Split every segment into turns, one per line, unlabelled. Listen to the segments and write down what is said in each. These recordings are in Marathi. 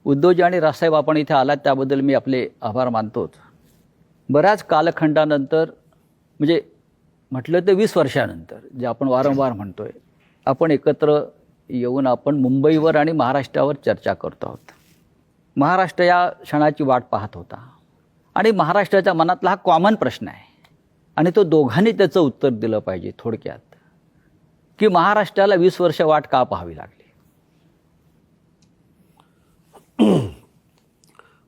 उद्धवजी आणि राजसाहेब आपण इथे आलात त्याबद्दल मी आपले आभार मानतोच. बऱ्याच कालखंडानंतर म्हणजे म्हटलं तर 20 वर्षानंतर जे आपण वारंवार म्हणतोय आपण एकत्र येऊन आपण मुंबईवर आणि महाराष्ट्रावर चर्चा करतो आहोत. महाराष्ट्र या क्षणाची वाट पाहत होता आणि महाराष्ट्राच्या मनातला हा कॉमन प्रश्न आहे आणि तो दोघांनी त्याचं उत्तर दिलं पाहिजे. थोडक्यात की महाराष्ट्राला 20 वर्ष वाट का पाहावी लागली?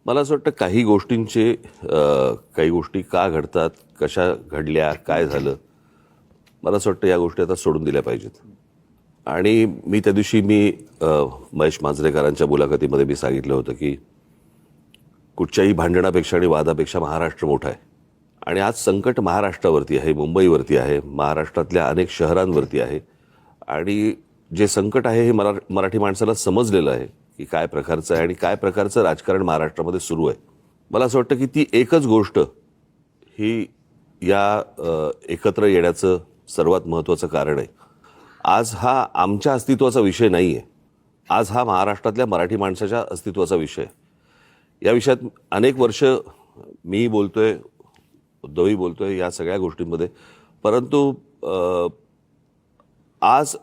मला असं वाटतं काही गोष्टी का घडतात, कशा घडल्या, काय झालं, मला असं वाटतं या गोष्टी आता सोडून दिल्या पाहिजेत. आणि मी त्या दिवशी महेश मांजरेकरांच्या मुलाखतीमध्ये मी सांगितलं होतं की कुठच्याही भांडणापेक्षा आणि वादापेक्षा महाराष्ट्र मोठा आहे. आणि आज संकट महाराष्ट्रावरती आहे, मुंबईवरती आहे, महाराष्ट्रातल्या अनेक शहरांवरती आहे. आणि जे संकट आहे हे मराठी माणसाला समजलेलं आहे की काय प्रकारचं आहे आणि काय प्रकारचं राजकारण महाराष्ट्रामध्ये सुरू आहे. मला असं वाटतं की ती एकच गोष्ट ही या एकत्र येण्याचं सर्वात महत्त्वाचं कारण आहे. आज हा आमच्या अस्तित्वाचा विषय नाही आहे, आज हा महाराष्ट्रातल्या मराठी माणसाच्या अस्तित्वाचा विषय आहे. या विषयात अनेक वर्ष मी बोलतोय, उद्धवही बोलतोय या सगळ्या गोष्टींमध्ये. परंतु आज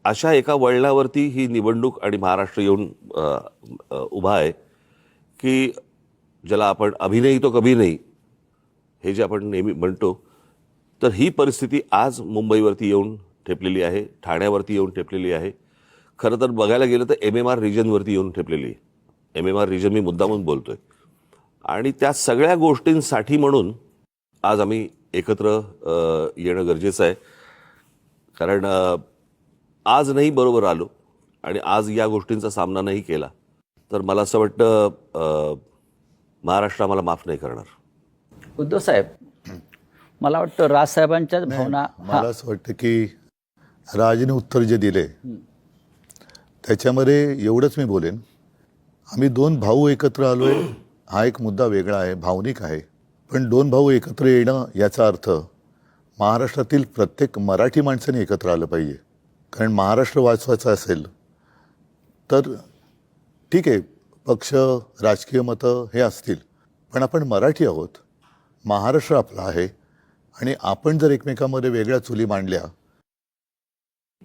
अशा एका वळणावरती ही निवडणूक आणि महाराष्ट्र येऊन उभा आहे की ज्याला आपण अभी नहीं तो कभी नहीं हे जे आपण नेहमी म्हणतो, तर ही परिस्थिती आज मुंबईवरती येऊन ठेपलेली आहे, ठाण्यावरती येऊन ठेपलेली आहे. खरं तर बघायला गेलं तर MMR रिजनवरती येऊन ठेपलेली आहे. MMR रिजन मी मुद्दामून बोलतोय. आणि त्या सगळ्या गोष्टींसाठी म्हणून आज आम्ही एकत्र येणं गरजेचं आहे. कारण आज नाही बरोबर आलो आणि आज या गोष्टींचा सामना नाही केला तर मला असं वाटतं महाराष्ट्र आम्हाला माफ नाही करणार.
उद्धव साहेब, मला वाटतं राजसाहेबांच्याच भावना.
मला असं वाटतं की राजने उत्तर जे दिले त्याच्यामध्ये एवढंच मी बोलेन, आम्ही 2 भाऊ एकत्र आलोय हा एक मुद्दा वेगळा आहे, भावनिक आहे. पण 2 भाऊ एकत्र येणं याचा अर्थ महाराष्ट्रातील प्रत्येक मराठी माणसाने एकत्र आलं पाहिजे. कारण महाराष्ट्र वाचवायचा असेल तर ठीक आहे, पक्ष, राजकीय मतं हे असतील, पण आपण मराठी आहोत, महाराष्ट्र आपला आहे. आणि आपण जर एकमेकांमध्ये वेगळ्या चुली मांडल्या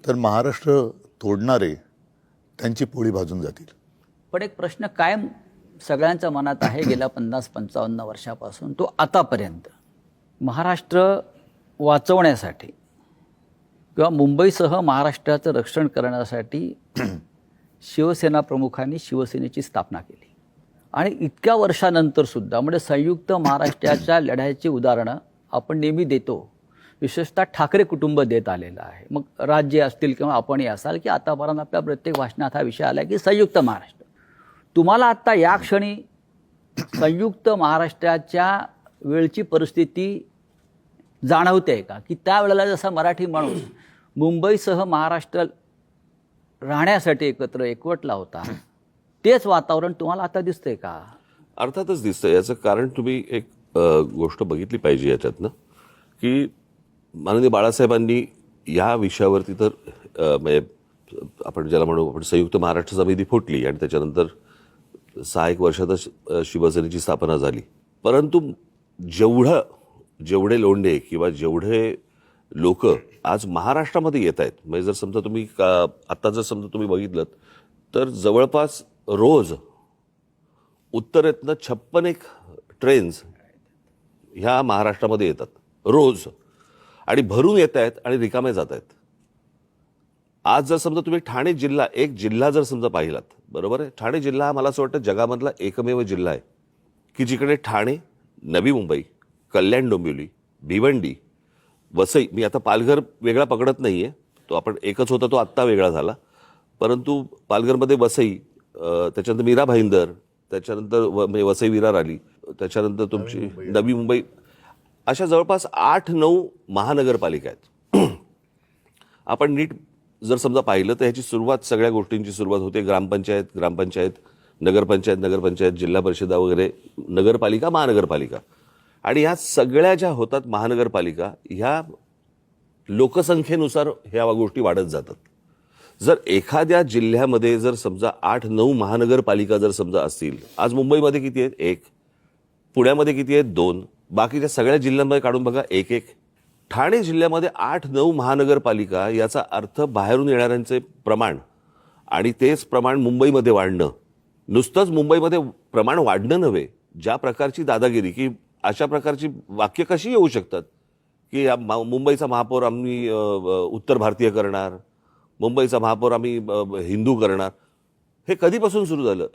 तर महाराष्ट्र तोडणारे त्यांची पोळी भाजून जातील.
पण एक प्रश्न कायम सगळ्यांच्या मनात आहे गेल्या 50-55 वर्षापासून तो आतापर्यंत. महाराष्ट्र वाचवण्यासाठी किंवा मुंबईसह महाराष्ट्राचं रक्षण करण्यासाठी शिवसेना प्रमुखांनी शिवसेनेची स्थापना केली आणि इतक्या वर्षानंतर सुद्धा म्हणजे संयुक्त महाराष्ट्राच्या लढ्याची उदाहरणं आपण नेहमी देतो, विशेषतः ठाकरे कुटुंब देत आलेलं आहे. मग राज्य असतील किंवा आपणही असाल की आतापर्यंत आपल्या प्रत्येक भाषणात हा विषय आला की संयुक्त महाराष्ट्र. तुम्हाला आत्ता या क्षणी संयुक्त महाराष्ट्राच्या वेळची परिस्थिती जाणवते का? की त्यावेळेला जसा मराठी माणूस मुंबईसह महाराष्ट्र राहण्यासाठी एकवटला होता, तेच वातावरण तुम्हाला आता दिसतंय का?
अर्थातच दिसतंय. याचं कारण तुम्ही एक गोष्ट बघितली पाहिजे याच्यातनं की माननीय बाळासाहेबांनी या विषयावरती तर म्हणजे आपण ज्याला म्हणू आपण संयुक्त महाराष्ट्र समिती फुटली आणि त्याच्यानंतर 6-1 वर्षातच शिवसेनेची स्थापना झाली. परंतु जेवढे लोंढे किंवा जेवढे लोक आज महाराष्ट्रामध्ये येत आहेत, म्हणजे जर समजा तुम्ही आत्ता जर समजा तुम्ही बघितलं तर जवळपास रोज उत्तरेतनं 56 ट्रेन्स ह्या महाराष्ट्रामध्ये येतात रोज आणि भरून येत आहेत आणि रिकामे जात आहेत. आज जर समजा तुम्ही ठाणे जिल्हा, एक जिल्हा जर समजा पाहिलात, बरोबर आहे, ठाणे जिल्हा हा मला असं वाटतं जगामधला एकमेव जिल्हा आहे की जिकडे ठाणे, नवी मुंबई, कल्याण डोंबिवली, भिवंडी, वसई, मी आता पालघर वेगळा पकडत नाही आहे, तो आपण एकच होता तो आत्ता वेगळा झाला, परंतु पालघरमध्ये वसई, त्याच्यानंतर मीरा भाईंदर, त्याच्यानंतर म्हणजे वसई विरार आली, त्याच्यानंतर तुमची नवी मुंबई, अशा जवळपास 8-9 महानगरपालिका आहेत. आपण नीट जर समजा पाहिलं तर ह्याची सुरुवात, सगळ्या गोष्टींची सुरुवात होते ग्रामपंचायत, नगरपंचायत, जिल्हा परिषदा वगैरे, नगरपालिका, महानगरपालिका. आणि ह्या सगळ्या ज्या होतात महानगरपालिका, ह्या लोकसंख्येनुसार ह्या गोष्टी वाढत जातात. जर एखाद्या जिल्ह्यामध्ये जर समजा 8-9 महानगरपालिका जर समजा असतील, आज मुंबईमध्ये किती आहेत? 1. पुण्यामध्ये किती आहेत? 2. बाकीच्या सगळ्या जिल्ह्यांमध्ये काढून बघा 1-1. ठाणे जिल्ह्यामध्ये 8-9 महानगरपालिका, याचा अर्थ बाहेरून येणाऱ्यांचे प्रमाण आणि तेच प्रमाण मुंबईमध्ये वाढणं, नुसतंच मुंबईमध्ये प्रमाण वाढणं नव्हे, ज्या प्रकारची दादागिरी, की अशा प्रकारची वाक्य कशी येऊ शकतात की मुंबईचा महापौर आम्ही उत्तर भारतीय करणार, मुंबईचा महापौर आम्ही हिंदू करणार. हे कधीपासून सुरू झालं?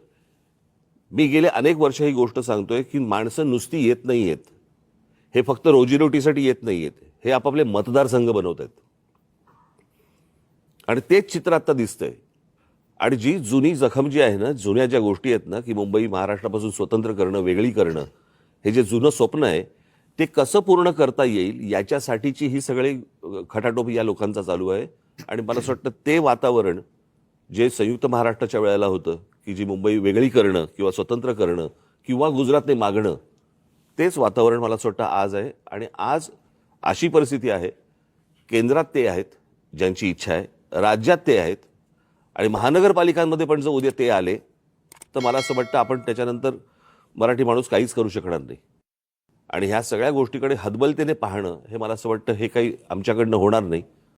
मी गेले अनेक वर्ष ही गोष्ट सांगतोय की माणसं नुसती येत नाही आहेत, हे फक्त रोजीरोटीसाठी येत नाही आहेत, हे आपापले मतदारसंघ बनवत आहेत. आणि तेच चित्र आता दिसतंय. आणि जी जुनी जखम जी आहे ना, जुन्या ज्या गोष्टी आहेत ना, की मुंबई महाराष्ट्रापासून स्वतंत्र करणं, वेगळी करणं, हे जे जुनं स्वप्न आहे ते कसं पूर्ण करता येईल याच्यासाठीची ही सगळी खटाटोप या लोकांचा चालू आहे. आणि मला असं वाटतं ते वातावरण जे संयुक्त महाराष्ट्राच्या वेळेला होतं, की जी मुंबई वेगळी करणं किंवा स्वतंत्र करणं किंवा गुजरातने मागणं, तेच वातावरण मला असं वाटतं आज आहे. आणि आज अशी परिस्थिती आहे, केंद्रात ते आहेत ज्यांची इच्छा आहे, राज्यात ते आहेत, आणि महानगरपालिकांमध्ये पण जर उद्या ते आले तर मला असं वाटतं आपण त्याच्यानंतर मराठी माणूस काहीच करू शकणार नाही. आणि ह्या सगळ्या गोष्टीकडे हतबलतेने पाहणं, हे मला असं वाटतं हे काही आमच्याकडनं होणार नाही.